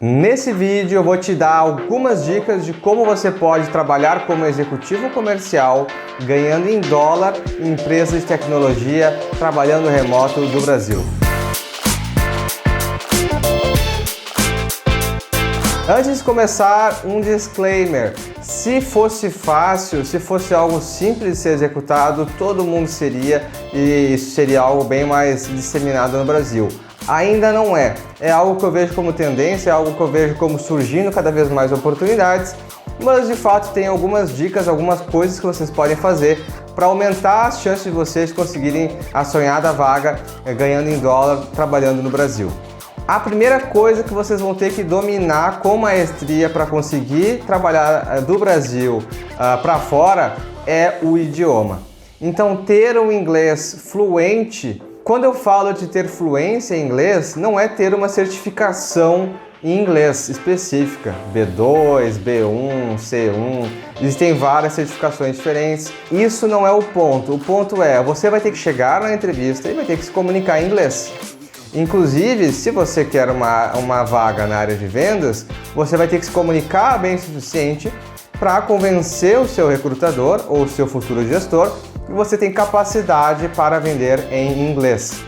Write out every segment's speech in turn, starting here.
Nesse vídeo eu vou te dar algumas dicas de como você pode trabalhar como executivo comercial, ganhando em dólar em empresas de tecnologia, trabalhando remoto do Brasil. Antes de começar, um disclaimer. Se fosse fácil, se fosse algo simples de ser executado, todo mundo seria, e isso seria algo bem mais disseminado no Brasil. Ainda não é. É algo que eu vejo como tendência, é algo que eu vejo como surgindo cada vez mais oportunidades, mas de fato tem algumas dicas, algumas coisas que vocês podem fazer para aumentar as chances de vocês conseguirem a sonhada vaga ganhando em dólar, trabalhando no Brasil. A primeira coisa que vocês vão ter que dominar com maestria para conseguir trabalhar do Brasil para fora é o idioma. Então, ter um inglês fluente. Quando eu falo de ter fluência em inglês, não é ter uma certificação em inglês específica, B2, B1, C1, existem várias certificações diferentes. Isso não é o ponto é, você vai ter que chegar na entrevista e vai ter que se comunicar em inglês. Inclusive, se você quer uma vaga na área de vendas, você vai ter que se comunicar bem o suficiente para convencer o seu recrutador ou o seu futuro gestor que você tem capacidade para vender em inglês.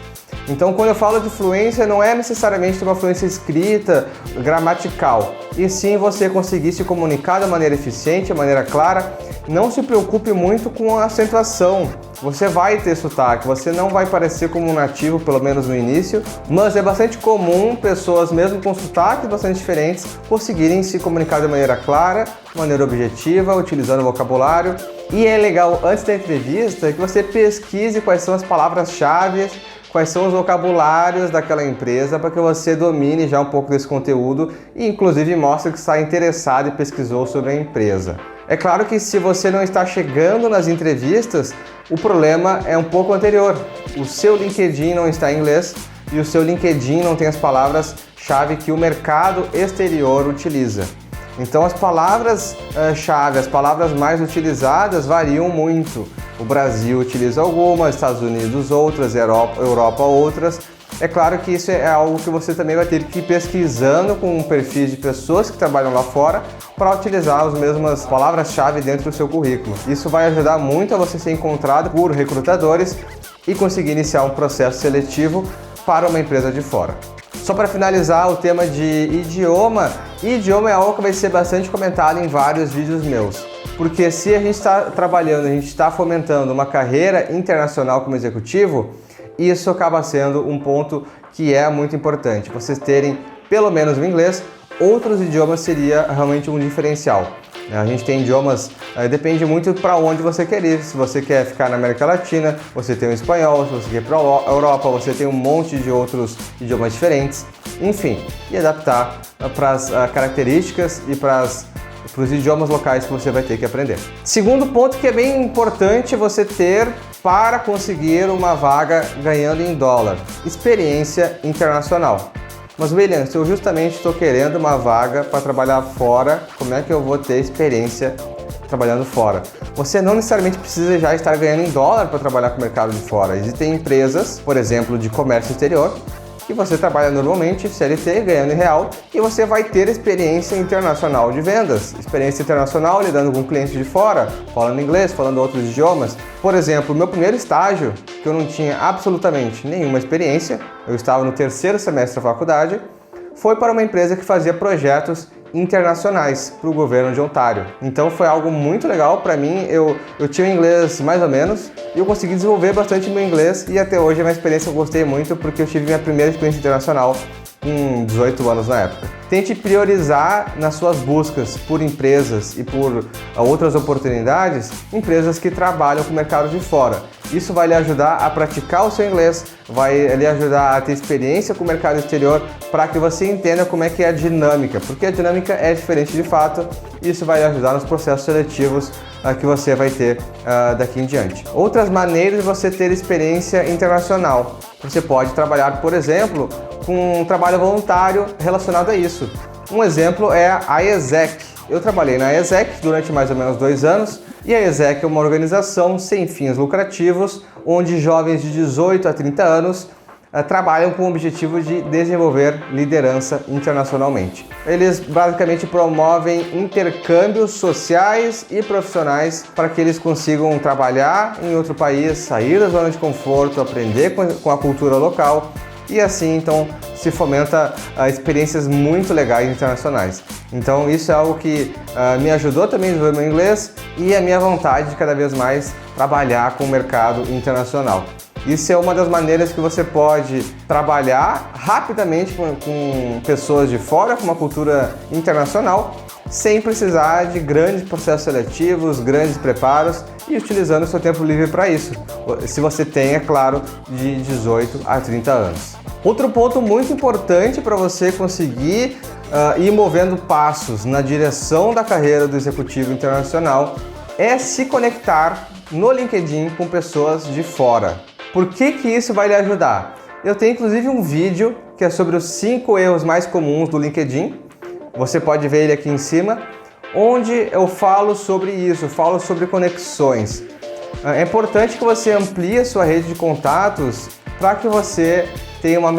Então, quando eu falo de fluência, não é necessariamente uma fluência escrita, gramatical, e sim você conseguir se comunicar de maneira eficiente, de maneira clara. Não se preocupe muito com a acentuação. Você vai ter sotaque, você não vai parecer como um nativo, pelo menos no início, mas é bastante comum pessoas, mesmo com sotaques bastante diferentes, conseguirem se comunicar de maneira clara, de maneira objetiva, utilizando o vocabulário. E é legal, antes da entrevista, que você pesquise quais são as palavras-chave, quais são os vocabulários daquela empresa, para que você domine já um pouco desse conteúdo e inclusive mostre que está interessado e pesquisou sobre a empresa. É claro que se você não está chegando nas entrevistas, o problema é um pouco anterior. O seu LinkedIn não está em inglês e o seu LinkedIn não tem as palavras-chave que o mercado exterior utiliza. Então as palavras-chave, as palavras mais utilizadas variam muito. O Brasil utiliza algumas, Estados Unidos outras, Europa outras. É claro que isso é algo que você também vai ter que ir pesquisando com perfis de pessoas que trabalham lá fora para utilizar as mesmas palavras-chave dentro do seu currículo. Isso vai ajudar muito a você ser encontrado por recrutadores e conseguir iniciar um processo seletivo para uma empresa de fora. Só para finalizar o tema de idioma é algo que vai ser bastante comentado em vários vídeos meus. Porque se a gente está trabalhando, a gente está fomentando uma carreira internacional como executivo, isso acaba sendo um ponto que é muito importante. Vocês terem pelo menos o inglês, outros idiomas seria realmente um diferencial. A gente tem idiomas, depende muito para onde você quer ir. Se você quer ficar na América Latina, você tem o espanhol. Se você quer para a Europa, você tem um monte de outros idiomas diferentes. Enfim, e adaptar para as características e para os idiomas locais que você vai ter que aprender. Segundo ponto que é bem importante você ter para conseguir uma vaga ganhando em dólar: experiência internacional. Mas William, se eu justamente estou querendo uma vaga para trabalhar fora, como é que eu vou ter experiência trabalhando fora? Você não necessariamente precisa já estar ganhando em dólar para trabalhar com o mercado de fora. Existem empresas, por exemplo, de comércio exterior, que você trabalha normalmente, CLT, ganhando em real, e você vai ter experiência internacional de vendas. Experiência internacional lidando com clientes de fora, falando inglês, falando outros idiomas. Por exemplo, meu primeiro estágio, que eu não tinha absolutamente nenhuma experiência, eu estava no terceiro semestre da faculdade, foi para uma empresa que fazia projetos internacionais para o governo de Ontário. Então foi algo muito legal para mim. Eu tinha inglês mais ou menos e eu consegui desenvolver bastante meu inglês, e até hoje é uma experiência que eu gostei muito porque eu tive minha primeira experiência internacional com 18 anos na época. Tente priorizar nas suas buscas por empresas e por outras oportunidades, empresas que trabalham com o mercado de fora. Isso vai lhe ajudar a praticar o seu inglês, vai lhe ajudar a ter experiência com o mercado exterior, para que você entenda como é que é a dinâmica, porque a dinâmica é diferente de fato. Isso vai lhe ajudar nos processos seletivos que você vai ter daqui em diante. Outras maneiras de você ter experiência internacional: você pode trabalhar, por exemplo, com um trabalho voluntário relacionado a isso. Um exemplo é a ESEC. Eu trabalhei na ESEC durante mais ou menos 2 anos, e a ESEC é uma organização sem fins lucrativos, onde jovens de 18 a 30 anos trabalham com o objetivo de desenvolver liderança internacionalmente. Eles basicamente promovem intercâmbios sociais e profissionais para que eles consigam trabalhar em outro país, sair da zona de conforto, aprender com a cultura local e assim então se fomenta experiências muito legais internacionais. Então isso é algo que me ajudou também a desenvolver meu inglês e a minha vontade de cada vez mais trabalhar com o mercado internacional. Isso é uma das maneiras que você pode trabalhar rapidamente com pessoas de fora, com uma cultura internacional, sem precisar de grandes processos seletivos, grandes preparos e utilizando o seu tempo livre para isso, se você tem, é claro, de 18 a 30 anos. Outro ponto muito importante para você conseguir ir movendo passos na direção da carreira do executivo internacional é se conectar no LinkedIn com pessoas de fora. Por que isso vai lhe ajudar? Eu tenho inclusive um vídeo que é sobre os 5 erros mais comuns do LinkedIn. Você pode ver ele aqui em cima, onde eu falo sobre isso, falo sobre conexões. É importante que você amplie a sua rede de contatos para que você tenha um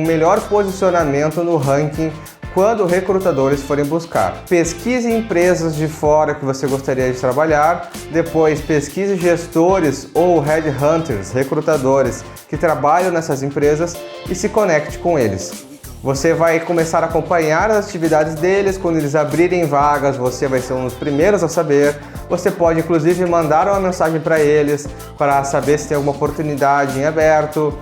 melhor posicionamento no ranking quando recrutadores forem buscar. Pesquise empresas de fora que você gostaria de trabalhar, depois pesquise gestores ou headhunters, recrutadores que trabalham nessas empresas e se conecte com eles. Você vai começar a acompanhar as atividades deles, quando eles abrirem vagas, você vai ser um dos primeiros a saber. Você pode inclusive mandar uma mensagem para eles para saber se tem alguma oportunidade em aberto.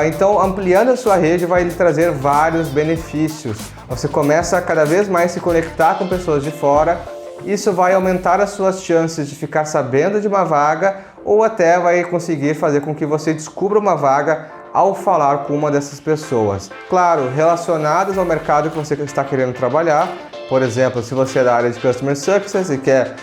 Então, ampliando a sua rede vai lhe trazer vários benefícios. Você começa a cada vez mais se conectar com pessoas de fora. Isso vai aumentar as suas chances de ficar sabendo de uma vaga ou até vai conseguir fazer com que você descubra uma vaga ao falar com uma dessas pessoas. Claro, relacionadas ao mercado que você está querendo trabalhar. Por exemplo, se você é da área de Customer Success e quer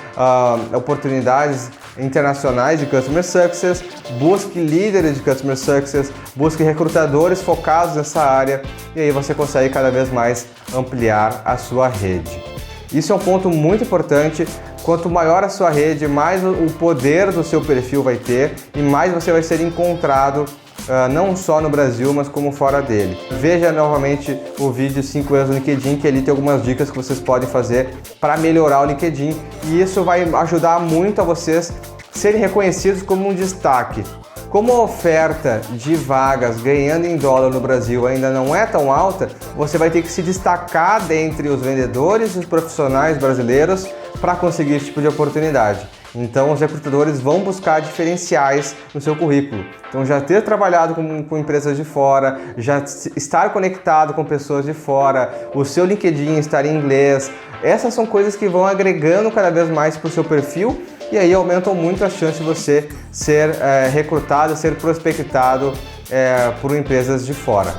oportunidades internacionais de Customer Success, busque líderes de Customer Success, busque recrutadores focados nessa área e aí você consegue cada vez mais ampliar a sua rede. Isso é um ponto muito importante. Quanto maior a sua rede, mais o poder do seu perfil vai ter e mais você vai ser encontrado não só no Brasil, mas como fora dele. Veja novamente o vídeo 5 erros do LinkedIn, que ali tem algumas dicas que vocês podem fazer para melhorar o LinkedIn e isso vai ajudar muito a vocês serem reconhecidos como um destaque. Como a oferta de vagas ganhando em dólar no Brasil ainda não é tão alta, você vai ter que se destacar dentre os vendedores e os profissionais brasileiros para conseguir esse tipo de oportunidade. Então os recrutadores vão buscar diferenciais no seu currículo. Então já ter trabalhado com empresas de fora, já estar conectado com pessoas de fora, o seu LinkedIn estar em inglês, essas são coisas que vão agregando cada vez mais para o seu perfil e aí aumentam muito a chance de você ser recrutado, ser prospectado por empresas de fora.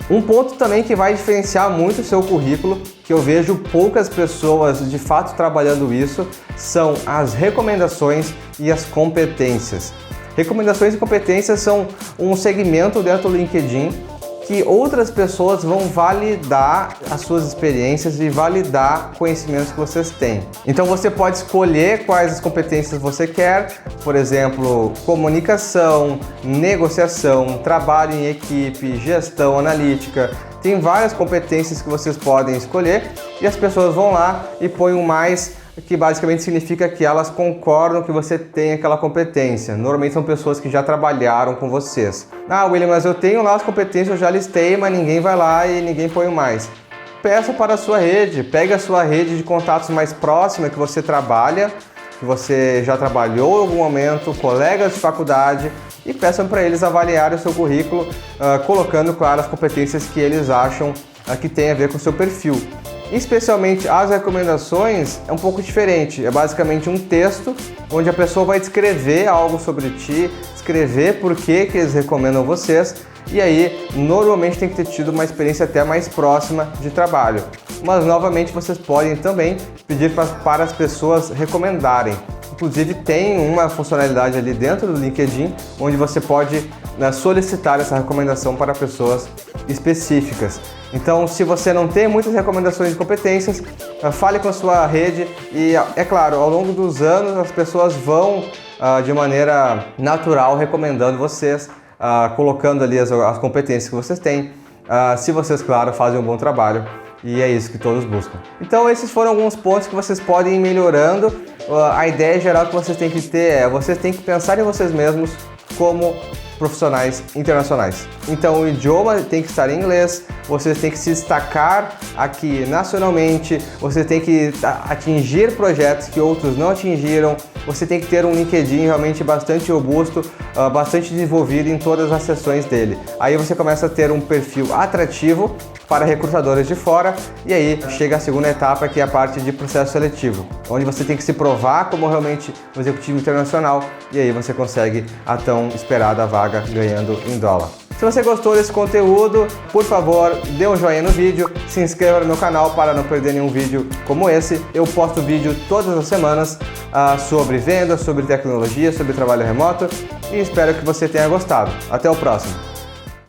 Um ponto também que vai diferenciar muito o seu currículo, que eu vejo poucas pessoas de fato trabalhando isso, são as recomendações e as competências. Recomendações e competências são um segmento dentro do LinkedIn que outras pessoas vão validar as suas experiências e validar conhecimentos que vocês têm. Então você pode escolher quais as competências você quer, por exemplo, comunicação, negociação, trabalho em equipe, gestão analítica. Tem várias competências que vocês podem escolher e as pessoas vão lá e põem o mais, que basicamente significa que elas concordam que você tem aquela competência. Normalmente são pessoas que já trabalharam com vocês. Ah, William, mas eu tenho lá as competências, eu já listei, mas ninguém vai lá e ninguém põe o mais. Peça para a sua rede, pegue a sua rede de contatos mais próxima que você trabalha, que você já trabalhou em algum momento, colegas de faculdade, e peçam para eles avaliarem o seu currículo, colocando, claro, as competências que eles acham que tem a ver com o seu perfil. Especialmente as recomendações é um pouco diferente, é basicamente um texto onde a pessoa vai descrever algo sobre ti, escrever por que eles recomendam vocês e aí normalmente tem que ter tido uma experiência até mais próxima de trabalho. Mas novamente vocês podem também pedir para as pessoas recomendarem. Inclusive tem uma funcionalidade ali dentro do LinkedIn onde você pode solicitar essa recomendação para pessoas específicas. Então, se você não tem muitas recomendações de competências, fale com a sua rede e, é claro, ao longo dos anos as pessoas vão de maneira natural recomendando vocês colocando ali as competências que vocês têm, se vocês, claro, fazem um bom trabalho. E é isso que todos buscam. Então esses foram alguns pontos que vocês podem ir melhorando. A ideia geral que vocês têm que ter vocês têm que pensar em vocês mesmos como profissionais internacionais. Então o idioma tem que estar em inglês, vocês têm que se destacar aqui nacionalmente, você tem que atingir projetos que outros não atingiram, você tem que ter um LinkedIn realmente bastante robusto, bastante desenvolvido em todas as seções dele. Aí você começa a ter um perfil atrativo para recrutadores de fora e aí chega a segunda etapa, que é a parte de processo seletivo, onde você tem que se provar como realmente um executivo internacional e aí você consegue a tão esperada vaga ganhando em dólar. Se você gostou desse conteúdo, por favor, dê um joinha no vídeo, se inscreva no meu canal para não perder nenhum vídeo como esse. Eu posto vídeo todas as semanas sobre vendas, sobre tecnologia, sobre trabalho remoto e espero que você tenha gostado. Até o próximo!